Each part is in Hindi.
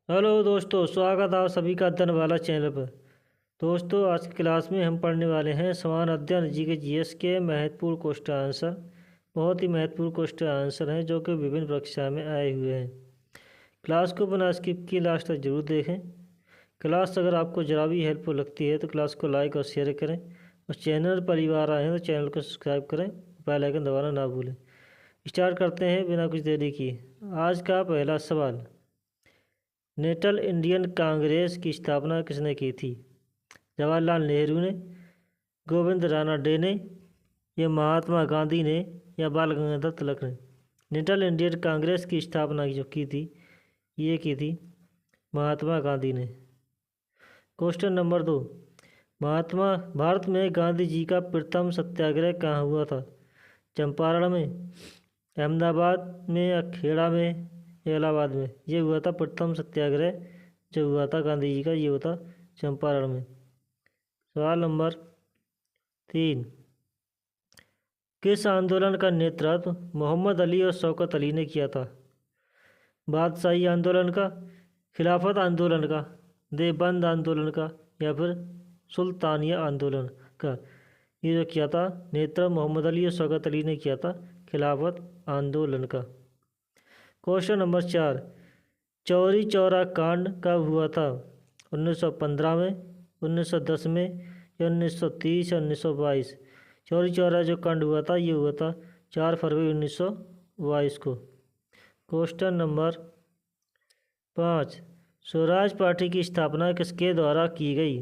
हेलो दोस्तों, स्वागत है आप सभी का अध्ययन वाला चैनल पर। दोस्तों, आज की क्लास में हम पढ़ने वाले हैं समान अध्ययन जीएस के महत्वपूर्ण क्वेश्चन आंसर। बहुत ही महत्वपूर्ण क्वेश्चन आंसर हैं जो कि विभिन्न परीक्षा में आए हुए हैं। क्लास को बिना स्किप किए लास्ट तक जरूर देखें। क्लास अगर आपको ज़रा भी हेल्पफुल लगती है तो क्लास को लाइक और शेयर करें, और चैनल परिवार आए हैं तो चैनल को सब्सक्राइब करें, बेल आइकन दबाना ना भूलें। स्टार्ट करते हैं बिना कुछ देरी किए। आज का पहला सवाल, नेशनल इंडियन कांग्रेस की स्थापना किसने की थी? जवाहरलाल नेहरू ने, गोविंद राणा डे ने, या महात्मा गांधी ने, या बाल गंगाधर तिलक ने? नेशनल इंडियन कांग्रेस की स्थापना जो की थी, ये की थी महात्मा गांधी ने। क्वेश्चन नंबर 2, भारत में गांधी जी का प्रथम सत्याग्रह कहाँ हुआ था? चंपारण में, अहमदाबाद में, या खेड़ा में, या इलाहाबाद में? ये हुआ था प्रथम सत्याग्रह जो हुआ था गांधी जी का, ये हुआ था चंपारण में। सवाल नंबर 3, किस आंदोलन का नेतृत्व मोहम्मद अली और शौकत अली ने किया था? बादशाही आंदोलन का, खिलाफत आंदोलन का, देवबंद आंदोलन का, या फिर सुल्तानिया आंदोलन का? ये जो किया था नेतृत्व मोहम्मद अली और शौकत अली ने किया था खिलाफत आंदोलन का। क्वेश्चन नंबर 4, चौरी चौरा कांड कब हुआ था? 1915 में, 1910 में, या 1930 या 1922? चौरी चौरा जो कांड हुआ था ये हुआ था 4 फरवरी 1922 को। क्वेश्चन नंबर 5, स्वराज पार्टी की स्थापना किसके द्वारा की गई?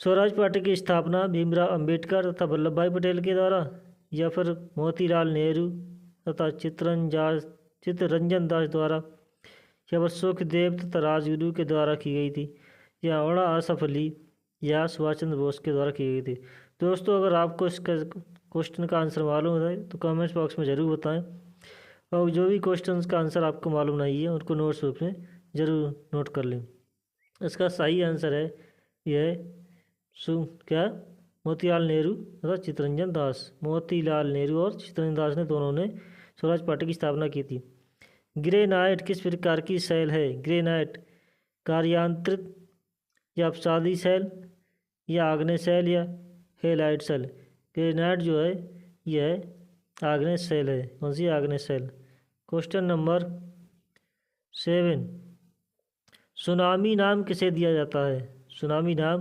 स्वराज पार्टी की स्थापना भीमराव अंबेडकर तथा वल्लभ भाई पटेल के द्वारा, या फिर मोतीलाल नेहरू तथा चित्तरंजन दास द्वारा, या फिर सुखदेव तथा राजगुरु के द्वारा की गई थी, या बड़ा आसफ अली या सुभाष चंद्र बोस के द्वारा की गई थी? दोस्तों, अगर आपको इसका क्वेश्चन का आंसर मालूम है तो कमेंट्स बॉक्स में ज़रूर बताएं, और जो भी क्वेश्चन का आंसर आपको मालूम नहीं है उनको नोट्स बुक में ज़रूर नोट कर लें। इसका सही आंसर है यह क्या, मोतीलाल नेहरू तथा चित्तरंजन दास। मोतीलाल नेहरू और चित्तरंजन दास ने दोनों ने स्वराज पार्टी की स्थापना की थी। ग्रेनाइट किस प्रकार की सेल है? ग्रेनाइट कार्यांतरित या अपसादी सेल, या आग्नेय सेल, या हेलाइट सेल? ग्रेनाइट जो है यह आग्नेय सेल है। कौन सी? आग्नेय सेल। क्वेश्चन नंबर 7, सुनामी नाम किसे दिया जाता है? सुनामी नाम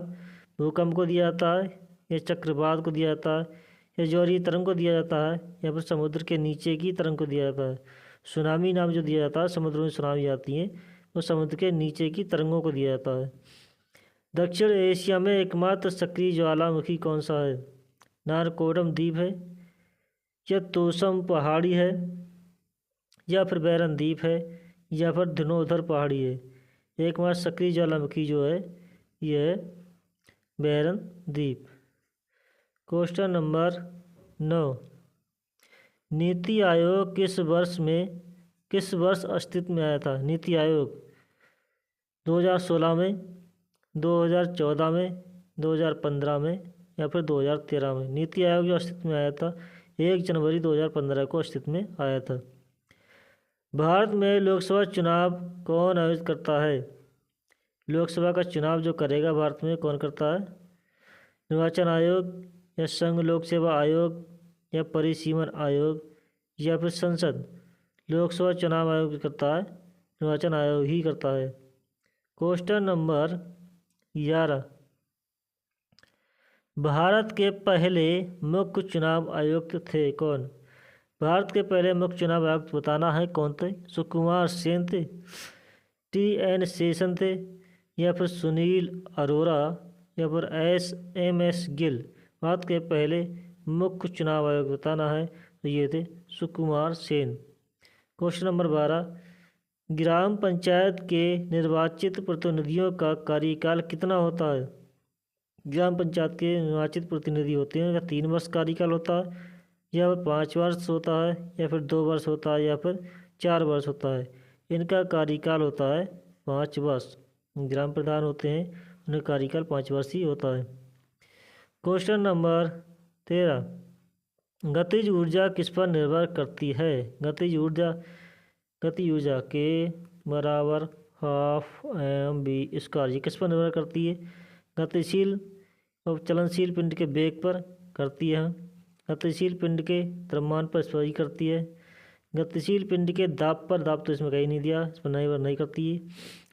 भूकंप को दिया जाता है, या चक्रवात को दिया जाता है, या ज्वारीय तरंग को दिया जाता है, या फिर समुद्र के नीचे की तरंग को दिया जाता है? सुनामी नाम जो दिया जाता है, समुद्र में सुनामी आती है, वो समुद्र के नीचे की तरंगों को दिया जाता है। दक्षिण एशिया में एकमात्र सक्रिय ज्वालामुखी कौन सा है? नारकोरम द्वीप है, या तोसम पहाड़ी है, या फिर बैरन द्वीप है, या फिर धनोधर पहाड़ी है? एकमात्र सक्रिय ज्वालामुखी जो है यह बैरन द्वीप। क्वेश्चन नंबर 9, नीति आयोग किस वर्ष अस्तित्व में आया था? नीति आयोग 2016 में, 2014 में, 2015 में, या फिर 2013 में? नीति आयोग जो अस्तित्व में आया था 1 जनवरी 2015 को अस्तित्व में आया था। भारत में लोकसभा चुनाव कौन आयोजित करता है? लोकसभा का चुनाव जो करेगा भारत में कौन करता है? निर्वाचन आयोग, या संघ लोक सेवा आयोग, या परिसीमन आयोग, या फिर संसद? लोकसभा चुनाव आयोग करता है, निर्वाचन आयोग ही करता है। क्वेश्चन नंबर 11, भारत के पहले मुख्य चुनाव आयुक्त थे कौन? भारत के पहले मुख्य चुनाव आयुक्त बताना है कौन थे? सुकुमार सेन थे, TN शेषन थे, या फिर सुनील अरोरा, या फिर MS गिल? भारत के पहले मुख्य चुनाव आयोग बताना है तो ये थे सुकुमार सेन। क्वेश्चन नंबर 12, ग्राम पंचायत के निर्वाचित प्रतिनिधियों का कार्यकाल कितना होता है? ग्राम पंचायत के निर्वाचित प्रतिनिधि होते हैं, या 3 वर्ष कार्यकाल होता है, या फिर 5 वर्ष होता है, या फिर 2 वर्ष होता है, या फिर 4 वर्ष होता है? इनका कार्यकाल होता है 5 वर्ष। ग्राम प्रधान होते हैं, उनका कार्यकाल 5 वर्ष ही होता है। क्वेश्चन नंबर 13, गतिज ऊर्जा किस पर निर्भर करती है? गतिज ऊर्जा के बराबर हाफ एम बी स्क्वायर। ये किस पर निर्भर करती है? गतिशील और चलनशील पिंड के वेग पर करती है। गतिशील पिंड के द्रव्यमान पर निर्भर करती है। गतिशील पिंड के दाब पर, दाब तो इसमें कहीं नहीं दिया, इस पर नहीं करती है।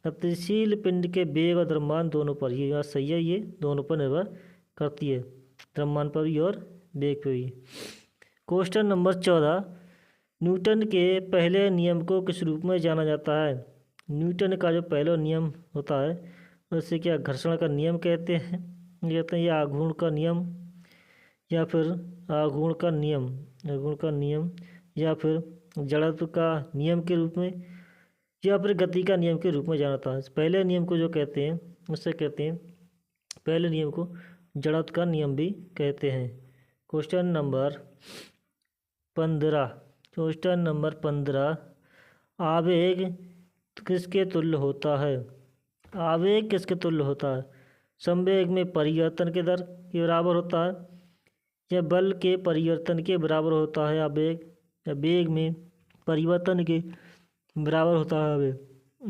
गतिशील पिंड के वेग और द्रव्यमान दोनों पर, ये बात सही है, ये दोनों पर निर्भर करती है, द्रव्यमान पर भी और वेग पर भी। क्वेश्चन नंबर 14, न्यूटन के पहले नियम को किस रूप में जाना जाता है? न्यूटन का जो पहला नियम होता है उसे क्या घर्षण का नियम कहते हैं, कहते हैं, या आघूर्ण का नियम, या फिर आघूर्ण का नियम, आघूर्ण का नियम, या फिर जड़त्व का नियम के रूप में, या फिर गति का नियम के रूप में जाना था। पहले नियम को जो कहते हैं उससे कहते हैं, पहले नियम को जड़त्व का नियम भी कहते हैं। क्वेश्चन नंबर 15, क्वेश्चन नंबर 15, आवेग किसके तुल्य होता है? आवेग किसके तुल्य होता है? संवेग में परिवर्तन के दर के बराबर होता है, या बल के परिवर्तन के बराबर होता है आवेग, या वेग में परिवर्तन के बराबर होता है आवेग,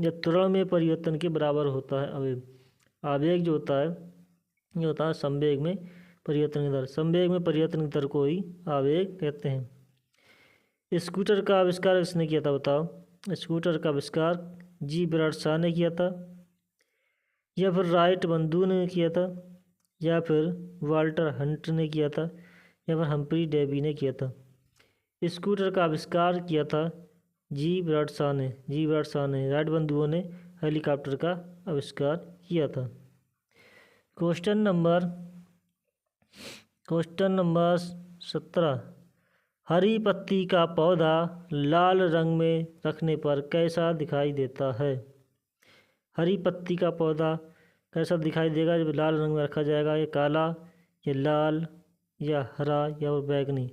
या त्वरण में परिवर्तन के बराबर होता है आवेग। आवेग जो होता है ये होता है संवेग में परिवर्तन की दर। संवेग में परिवर्तन की दर को ही आवेग कहते हैं। स्कूटर का आविष्कार किसने किया था बताओ? स्कूटर का आविष्कार जी बराड शाह ने किया था, या फिर राइट बंधु ने किया था, या फिर वाल्टर हंट ने किया था, या फिर हम्फ्री डेवी ने किया था। स्कूटर का आविष्कार किया था जी बराड शाह ने, जी बराड शाह ने। राइट बंधुओं ने हेलीकॉप्टर का आविष्कार किया था। क्वेश्चन नंबर 17, हरी पत्ती का पौधा लाल रंग में रखने पर कैसा दिखाई देता है? हरी पत्ती का पौधा कैसा दिखाई देगा जब लाल रंग में रखा जाएगा? ये काला, या लाल, या हरा, या बैगनी।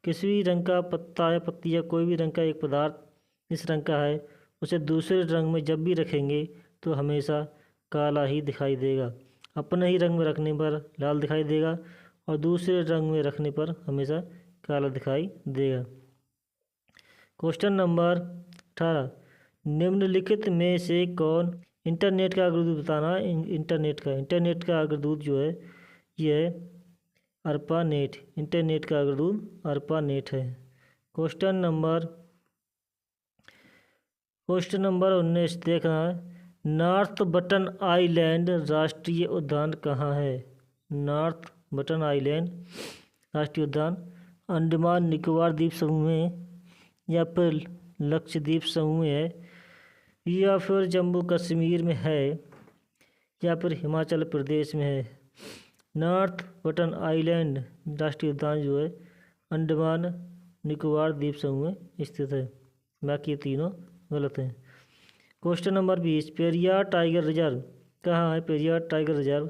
किसी भी रंग का पत्ता या पत्ती या कोई भी रंग का एक पदार्थ इस रंग का है, उसे दूसरे रंग में जब भी रखेंगे तो हमेशा काला ही दिखाई देगा। अपने ही रंग में रखने पर लाल दिखाई देगा और दूसरे रंग में रखने पर हमेशा काला दिखाई देगा। क्वेश्चन नंबर 18, निम्नलिखित में से कौन इंटरनेट का अग्रदूत बताना है? इंटरनेट का अग्रदूत जो है ये है अर्पानेट। इंटरनेट का अग्रदूत अर्पानेट है। क्वेश्चन नंबर 19 देखना है, नॉर्थ बटन आइलैंड राष्ट्रीय उद्यान कहाँ है? नॉर्थ बटन आइलैंड राष्ट्रीय उद्यान अंडमान निकोबार द्वीप समूह में, या फिर लक्षद्वीप समूह में है, या फिर जम्मू कश्मीर में है, या फिर हिमाचल प्रदेश में है। नॉर्थ बटन आइलैंड राष्ट्रीय उद्यान जो है अंडमान निकोबार द्वीप समूह में स्थित है। बाकी ये तीनों गलत हैं। Question number 20, Periyar tiger reserve कहाँ है? पेरियार टाइगर रिजर्व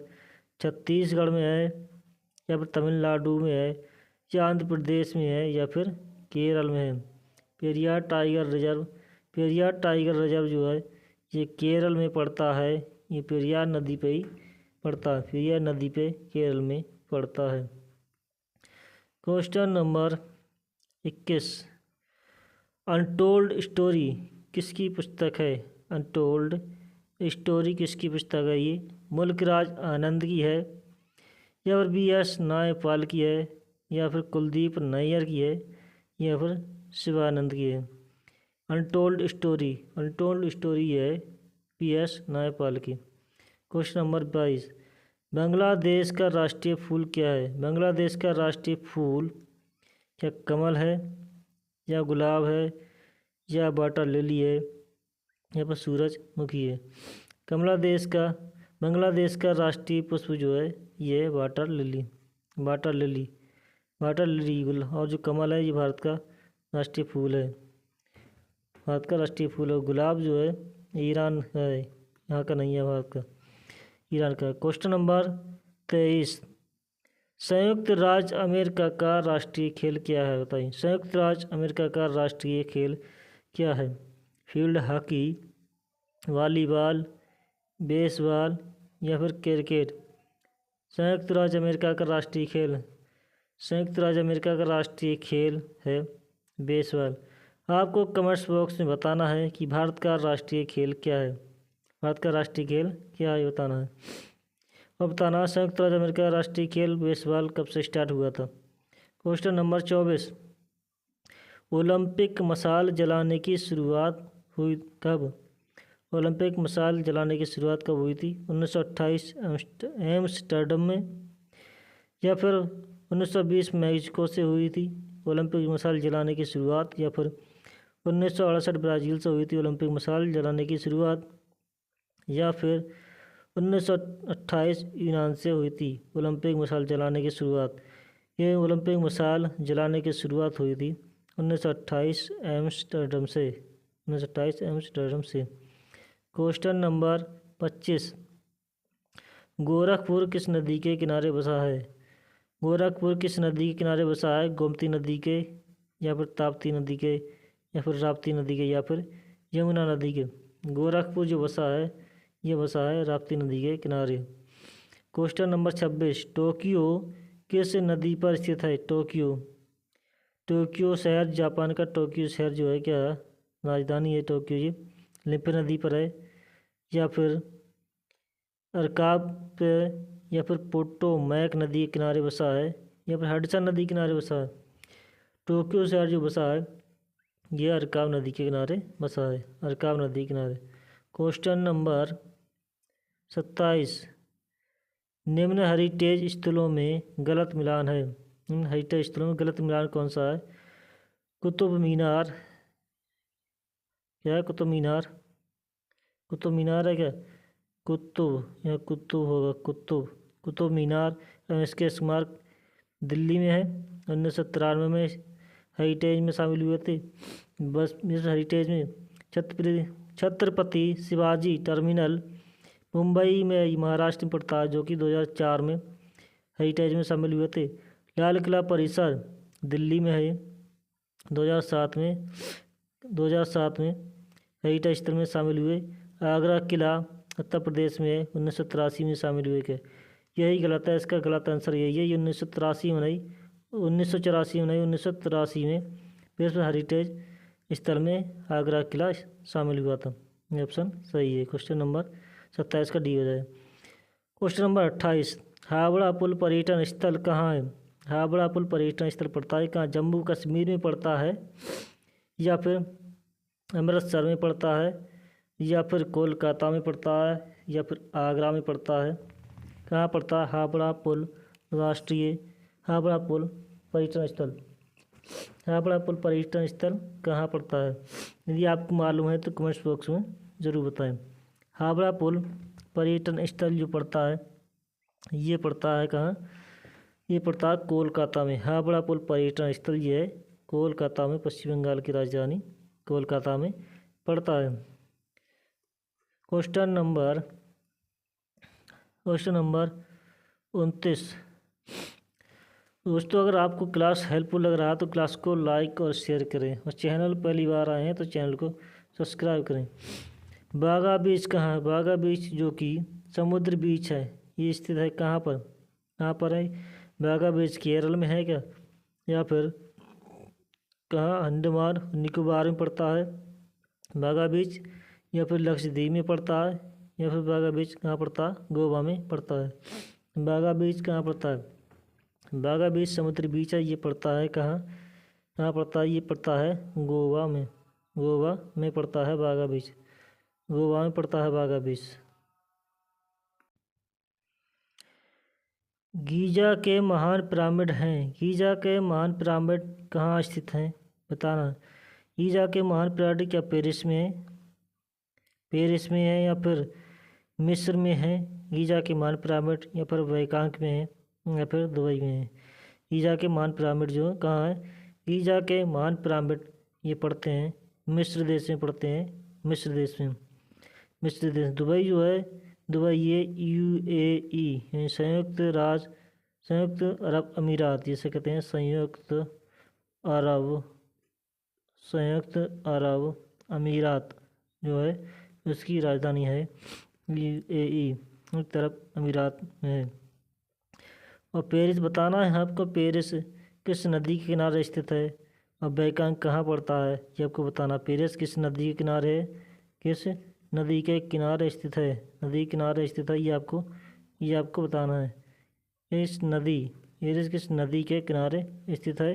छत्तीसगढ़ में है, या फिर तमिलनाडु में है, या आंध्र प्रदेश में है, या फिर केरल में है। पेरियार टाइगर रिजर्व जो है ये केरल में पड़ता है। ये पेरियार नदी पे ही पड़ता है, पेरियार नदी पे केरल में पड़ता है। क्वेश्चन नंबर 21, अनटोल्ड स्टोरी किसकी पुस्तक है? अनटोल्ड स्टोरी किसकी पुस्तक है? ये मुल्कराज आनंद की है, या फिर BS नायपाल की है, या फिर कुलदीप नैयर की है, या फिर शिवानंद की है। अनटोल्ड स्टोरी है BS नायपाल की। क्वेश्चन नंबर 22, बांग्लादेश का राष्ट्रीय फूल क्या है? बांग्लादेश का राष्ट्रीय फूल क्या कमल है, या गुलाब है, या वाटर लिली है, या फिर सूरजमुखी है? बांग्लादेश का राष्ट्रीय पुष्प जो है ये वाटर लिली और जो कमल है ये भारत का राष्ट्रीय फूल है। भारत का राष्ट्रीय फूल है। गुलाब जो है ईरान का है, यहाँ का नहीं है, भारत का, ईरान का। क्वेश्चन नंबर 23, संयुक्त राज्य अमेरिका का राष्ट्रीय खेल क्या है? बताइए, संयुक्त राज्य अमेरिका का राष्ट्रीय खेल क्या है? फील्ड हॉकी, वॉलीबॉल, बेसबॉल, या फिर क्रिकेट? संयुक्त राज्य अमेरिका का राष्ट्रीय खेल है बेसबॉल। आपको कमेंट्स बॉक्स में बताना है कि भारत का राष्ट्रीय खेल क्या है। भारत का राष्ट्रीय खेल क्या है बताना है। और बताना है संयुक्त राज्य अमेरिका का राष्ट्रीय खेल बेसबॉल कब से स्टार्ट हुआ था। क्वेश्चन नंबर 24, ओलंपिक मशाल जलाने की शुरुआत हुई कब। ओलंपिक मशाल जलाने की शुरुआत कब हुई थी। 1928 एम्स्टर्डम में, या फिर 1920 मैक्सिको से हुई थी ओलंपिक मशाल जलाने की शुरुआत, या फिर 1968 ब्राज़ील से हुई थी ओलंपिक मशाल जलाने की शुरुआत, या फिर 1928 यूनान से हुई थी ओलंपिक मशाल जलाने की शुरुआत। ये ओलंपिक मशाल जलाने की शुरुआत हुई थी 1928 एम्स्टर्डम से। 1928 एम्स्टर्डम से। क्वेश्चन नंबर 25, गोरखपुर किस नदी के किनारे बसा है। गोरखपुर किस नदी के किनारे बसा है। गोमती नदी के, या फिर ताप्ती नदी के, या फिर राप्ती नदी के, या फिर यमुना नदी के। गोरखपुर जो बसा है ये बसा है राप्ती नदी के किनारे। क्वेश्चन नंबर 26, टोक्यो किस नदी पर स्थित है। टोक्यो, टोक्यो शहर जापान का टोक्यो शहर जो है क्या राजधानी है टोक्यो, ये लिम्पी नदी पर है, या फिर अरकाब पे, या फिर पोटोमैक नदी के किनारे बसा है, या फिर हडसन नदी के किनारे बसा है। टोक्यो शहर जो बसा है ये अरकाब नदी के किनारे बसा है, अरकाब नदी के किनारे। क्वेश्चन नंबर 27, निम्न हेरिटेज स्थलों में गलत मिलान है। निम्न हेरिटेज स्थलों में गलत मिलान कौन सा है। कुतुब मीनार, क्या है कुतुब मीनार, कुतुब मीनार है क्या, कुतुब या कुतुब होगा, कुतुब, कुतुब मीनार इसके स्मारक दिल्ली में है। 1993 में हेरिटेज में शामिल हुए थे। बस इस हेरिटेज में छत्रपति शिवाजी टर्मिनल मुंबई में महाराष्ट्र में पड़ता है, जो कि 2004 में हेरिटेज में शामिल हुए थे। लाल किला परिसर दिल्ली में है। 2007 में हेरिटेज स्थल में शामिल हुए। आगरा किला उत्तर प्रदेश में 1983 में शामिल हुए के। यही गलत है, इसका गलत आंसर यही है। ये 1983 में नहीं, 1983 में विश्व हेरिटेज स्थल में आगरा किला शामिल हुआ था। ये ऑप्शन सही है। क्वेश्चन नंबर 27 का डी हो जाए। क्वेश्चन नंबर 28, हावड़ा पुल पर्यटन स्थल कहाँ है। हावड़ा पुल पर्यटन स्थल पड़ता है कहाँ। जम्मू कश्मीर में पड़ता है, या फिर अमृतसर में पड़ता है, या फिर कोलकाता में पड़ता है, या फिर आगरा में पड़ता है। कहाँ पड़ता है हावड़ा पुल राष्ट्रीय हावड़ा पुल पर्यटन स्थल। हावड़ा पुल पर्यटन स्थल कहाँ पड़ता है। यदि आपको मालूम है तो कमेंट्स बॉक्स में ज़रूर बताएं। हावड़ा पुल पर्यटन स्थल जो पड़ता है ये पड़ता है कहाँ, ये पड़ता है कोलकाता में। हावड़ा पुल पर्यटन स्थल ये है कोलकाता में, पश्चिम बंगाल की राजधानी कोलकाता में पड़ता है। क्वेश्चन नंबर 29, दोस्तों अगर आपको क्लास हेल्पफुल लग रहा है तो क्लास को लाइक और शेयर करें, और चैनल पहली बार आए हैं तो चैनल को सब्सक्राइब करें। बागा बीच कहाँ है। बागा बीच जो कि समुद्र बीच है, ये स्थित है कहाँ पर, कहाँ पर है बागा बीच। केरल में है क्या, या फिर कहाँ अंडमान निकोबार में पड़ता है बागा बीच, या फिर लक्षद्वीप में पड़ता है, या फिर बागा बीच कहाँ पड़ता है गोवा में पड़ता है। बागा बीच कहाँ पड़ता है। बागा बीच समुद्री बीच है, ये पड़ता है कहाँ, कहाँ पड़ता है, ये पड़ता है गोवा में। गोवा में पड़ता है बागा बीच, गोवा में पड़ता है बागा बीच। गीजा के महान पिरामिड हैं। गीजा के महान पिरामिड कहाँ स्थित हैं बताना। गीजा के महान पिरामिड क्या पेरिस में है, पेरिस में है, या फिर मिस्र में है गीजा के महान पिरामिड, या फिर बैंकॉक में है, या फिर दुबई में है। गीजा के महान पिरामिड जो कहाँ है। गीजा के महान पिरामिड ये पड़ते हैं मिस्र देश में पड़ते हैं, मिस्र देश में, मिस्र देश। दुबई जो है, दुबई ये UAE संयुक्त अरब अमीरात जिसे कहते हैं, संयुक्त अरब अमीरात जो है उसकी राजधानी है UAE, संयुक्त अरब अमीरात में है। और पेरिस बताना है आपको, पेरिस किस नदी के किनारे स्थित है, और बैंकॉक कहाँ पड़ता है ये आपको बताना। पेरिस किस नदी के किनारे है, किस नदी के किनारे स्थित है। नदी के किनारे स्थित है, ये आपको बताना है। इस नदी ये किस नदी के किनारे स्थित है,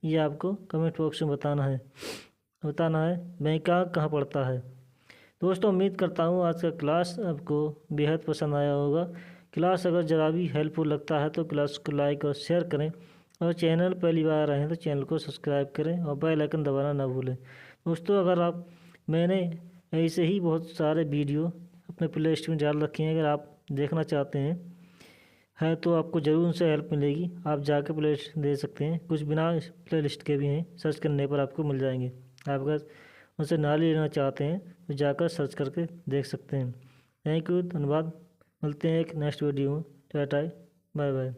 ये आपको कमेंट बॉक्स में बताना है। बैंकॉक कहाँ पड़ता है। दोस्तों उम्मीद करता हूँ आज का क्लास आपको बेहद पसंद आया होगा। क्लास अगर ज़रा भी हेल्पफुल लगता है तो क्लास को लाइक और शेयर करें, और चैनल पहली बार आए हैं तो चैनल को सब्सक्राइब करें और बेल आइकन दबाना ना भूलें। दोस्तों अगर मैंने ऐसे ही बहुत सारे वीडियो अपने प्ले लिस्ट में डाल रखे हैं, अगर आप देखना चाहते हैं तो आपको ज़रूर उनसे हेल्प मिलेगी। आप जाकर प्ले लिस्ट दे सकते हैं, कुछ बिना प्ले लिस्ट के भी हैं, सर्च करने पर आपको मिल जाएंगे। आप अगर उनसे नाम लेना चाहते हैं तो जाकर सर्च करके देख सकते हैं। थैंक यू, धन्यवाद। मिलते हैं एक नेक्स्ट वीडियो में। टाटा, बाय बाय।